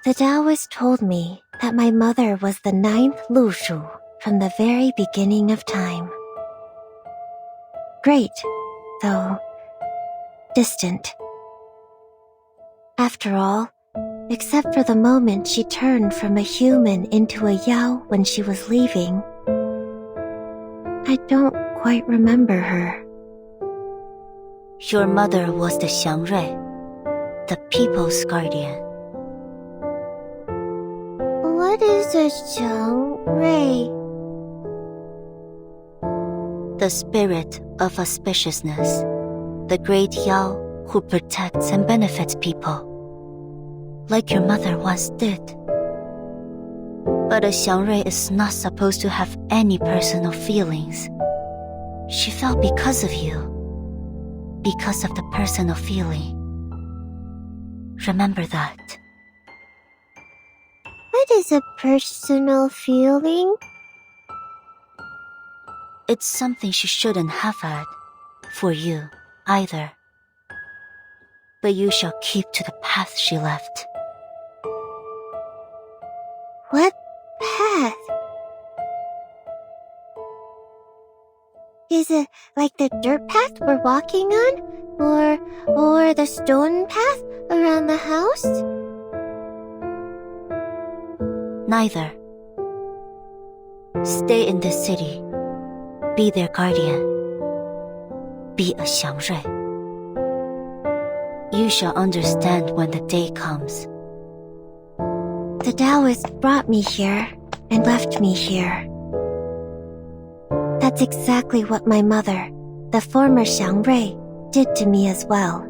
The Taoist told me that my mother was the 9th Lushu from the very beginning of time. Great, though distant. After all, except for the moment she turned from a human into a Yao when she was leaving, I don't quite remember her. Your mother was the Xiangrui, the people's guardian. What is a Xiangrui? The spirit of auspiciousness, the great Yao who protects and benefits people, like your mother once did. But a Xiangrui is not supposed to have any personal feelings. She fell because of you, because of the personal feeling. Remember that. What is a personal feeling? It's something she shouldn't have had, for you either. But you shall keep to the path she left. What path? Is it like the dirt path we're walking on? Or the stone path around the house? Neither. Stay in this city. Be their guardian. Be a Xiangrui. You shall understand when the day comes. The Taoist brought me here and left me here. That's exactly what my mother, the former Xiangrui, did to me as well.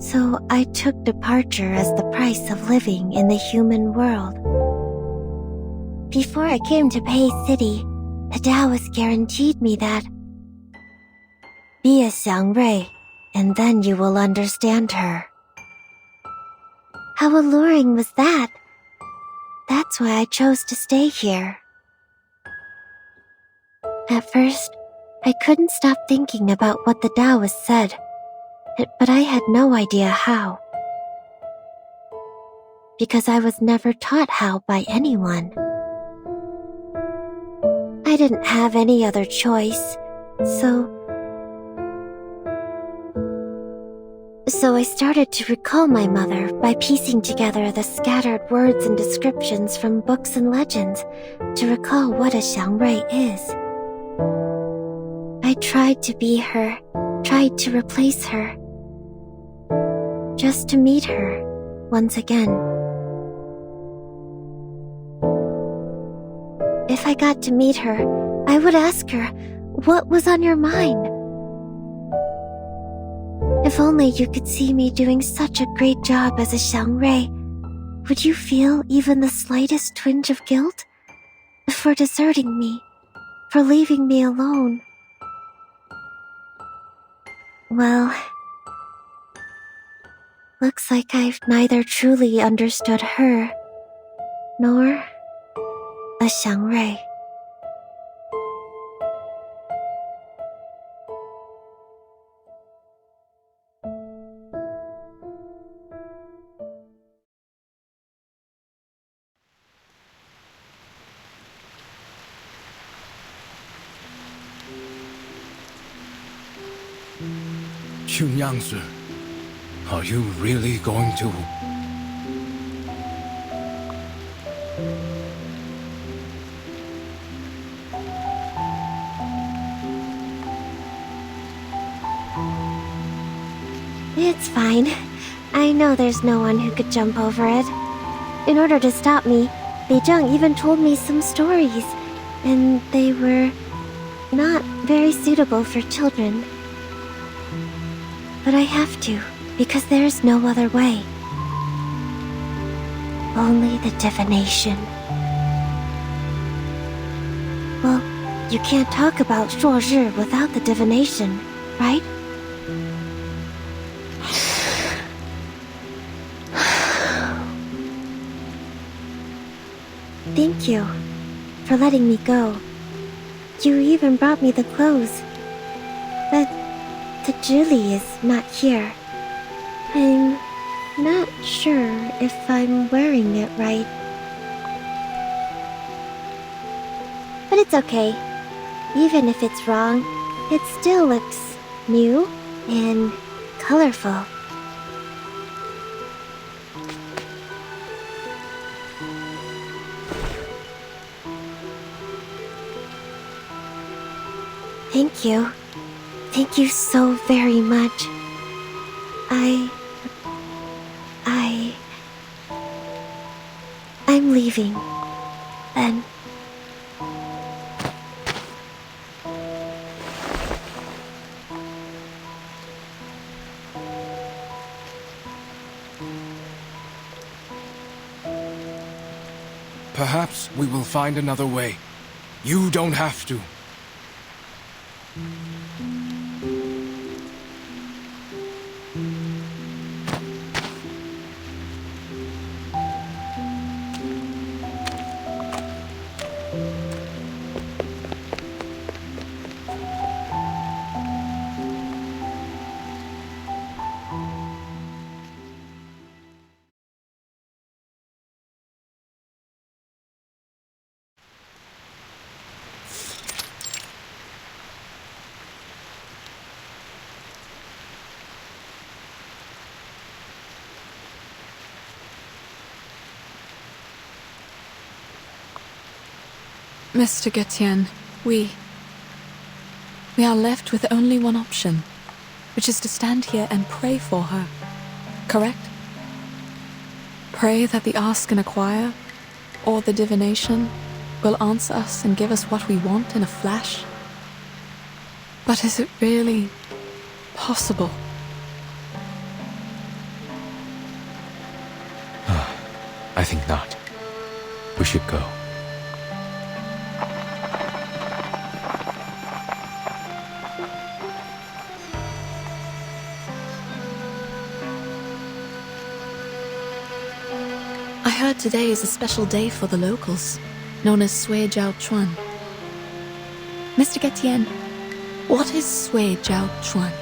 So I took departure as the price of living in the human world. Before I came to Pei City, the Taoist guaranteed me that be a Xiangrui, and then you will understand her. How alluring was that? That's why I chose to stay here. At first, I couldn't stop thinking about what the Taoist said, but I had no idea how. Because I was never taught how by anyone. I didn't have any other choice, so I started to recall my mother by piecing together the scattered words and descriptions from books and legends to recall what a Xiangrui is. I tried to be her, tried to replace her, just to meet her once again. If I got to meet her, I would ask her, what was on your mind? If only you could see me doing such a great job as a Xiangrui, would you feel even the slightest twinge of guilt? For deserting me, for leaving me alone? Well, looks like I've neither truly understood her, nor a Xiangrui. Yangzi, are you really going to? It's fine. I know there's no one who could jump over it. In order to stop me, Bei Zheng even told me some stories, and they were not very suitable for children. But I have to, because there's no other way. Only the divination. Well, you can't talk about 朔日 without the divination, right? Thank you for letting me go. You even brought me the clothes. But the Julie is not here. I'm not sure if I'm wearing it right. But it's okay. Even if it's wrong, it still looks new and colorful. Thank you. Thank you so very much. I'm leaving. Then. Perhaps we will find another way. You don't have to. Mr. Getienne, we are left with only one option, which is to stand here and pray for her, correct? Pray that the Ask and Acquire, or the divination, will answer us and give us what we want in a flash. But is it really possible? I think not. We should go. I heard today is a special day for the locals, known as Sui Jiao Chuan. Mr. Getienne, what is Sui Jiao Chuan?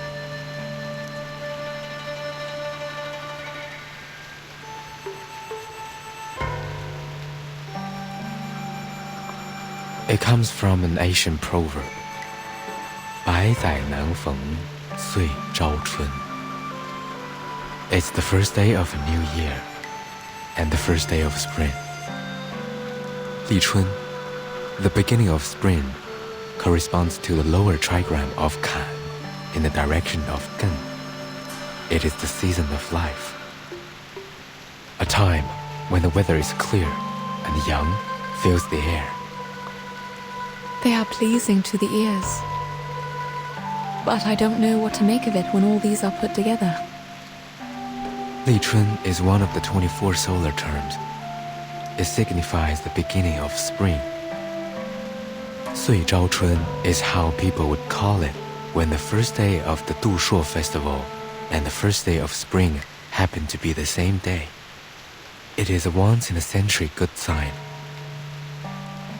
It comes from an Asian proverb. 百载难逢，岁朝春. It's the first day of a new year, and the first day of spring. 立春, the beginning of spring, corresponds to the lower trigram of Kan in the direction of Gen. It is the season of life. A time when the weather is clear and young fills the air. They are pleasing to the ears. But I don't know what to make of it when all these are put together. 立春 is one of the 24 solar terms. It signifies the beginning of spring. 岁朝春 is how people would call it when the first day of the Du Shuo festival and the first day of spring happen to be the same day. It is a once-in-a-century good sign.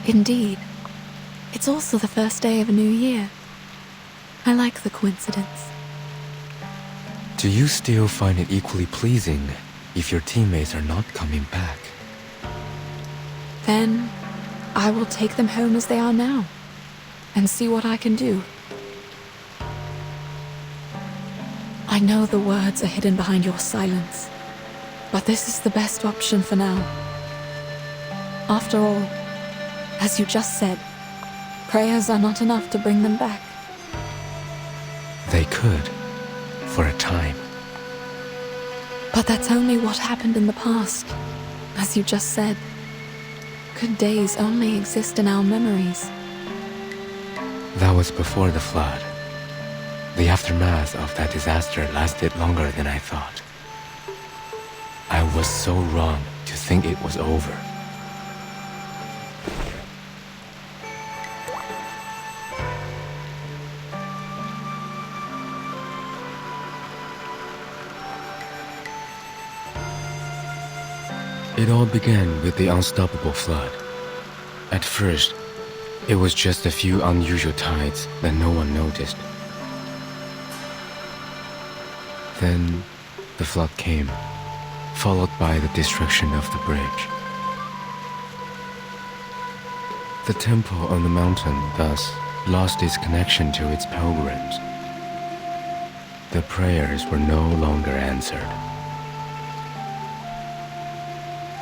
Indeed. It's also the first day of a new year. I like the coincidence. Do you still find it equally pleasing if your teammates are not coming back? Then I will take them home as they are now and see what I can do. I know the words are hidden behind your silence, but this is the best option for now. After all, as you just said, prayers are not enough to bring them back. They could, for a time. But that's only what happened in the past. As you just said, good days only exist in our memories. That was before the flood. The aftermath of that disaster lasted longer than I thought. I was so wrong to think it was over. It all began with the unstoppable flood. At first, it was just a few unusual tides that no one noticed. Then, the flood came, followed by the destruction of the bridge. The temple on the mountain thus lost its connection to its pilgrims. The prayers were no longer answered.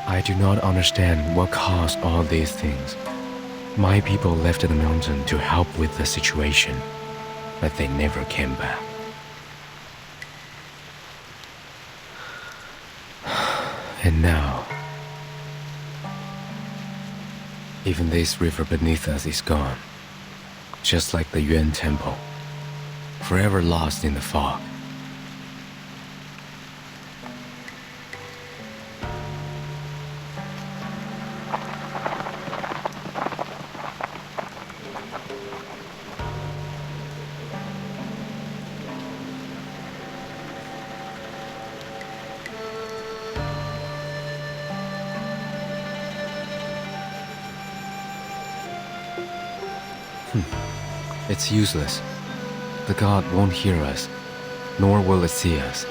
I do not understand what caused all these things. My people left the mountain to help with the situation, but they never came back. And now, even this river beneath us is gone, just like the Yuan Temple, forever lost in the fog. It's useless. The god won't hear us, nor will it see us.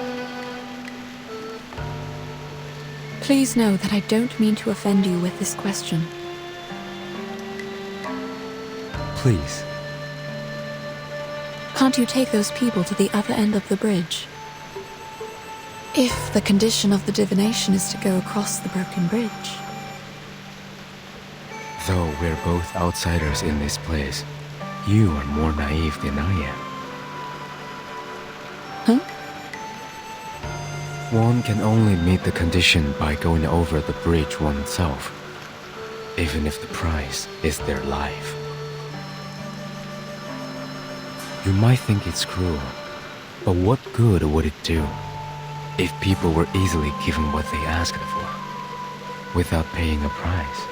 Please know that I don't mean to offend you with this question. Please. Can't you take those people to the other end of the bridge? If the condition of the divination is to go across the broken bridge. Though we're both outsiders in this place, you are more naive than I am. Huh? One can only meet the condition by going over the bridge oneself, even if the price is their life. You might think it's cruel, but what good would it do if people were easily given what they asked for, without paying a price?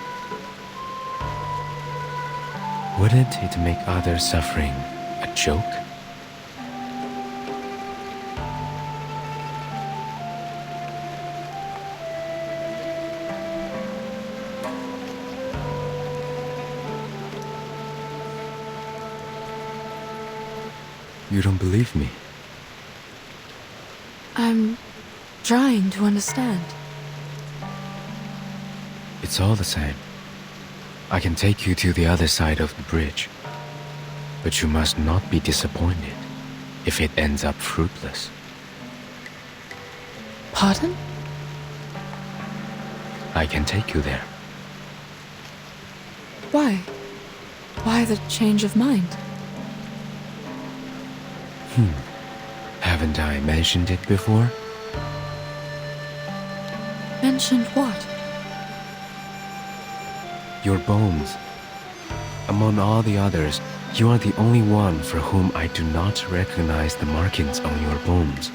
Wouldn't it make others' suffering a joke? You don't believe me? I'm trying to understand. It's all the same. I can take you to the other side of the bridge, but you must not be disappointed if it ends up fruitless. Pardon? I can take you there. Why? Why the change of mind? Haven't I mentioned it before? Mentioned what? Your bones. Among all the others, you are the only one for whom I do not recognize the markings on your bones.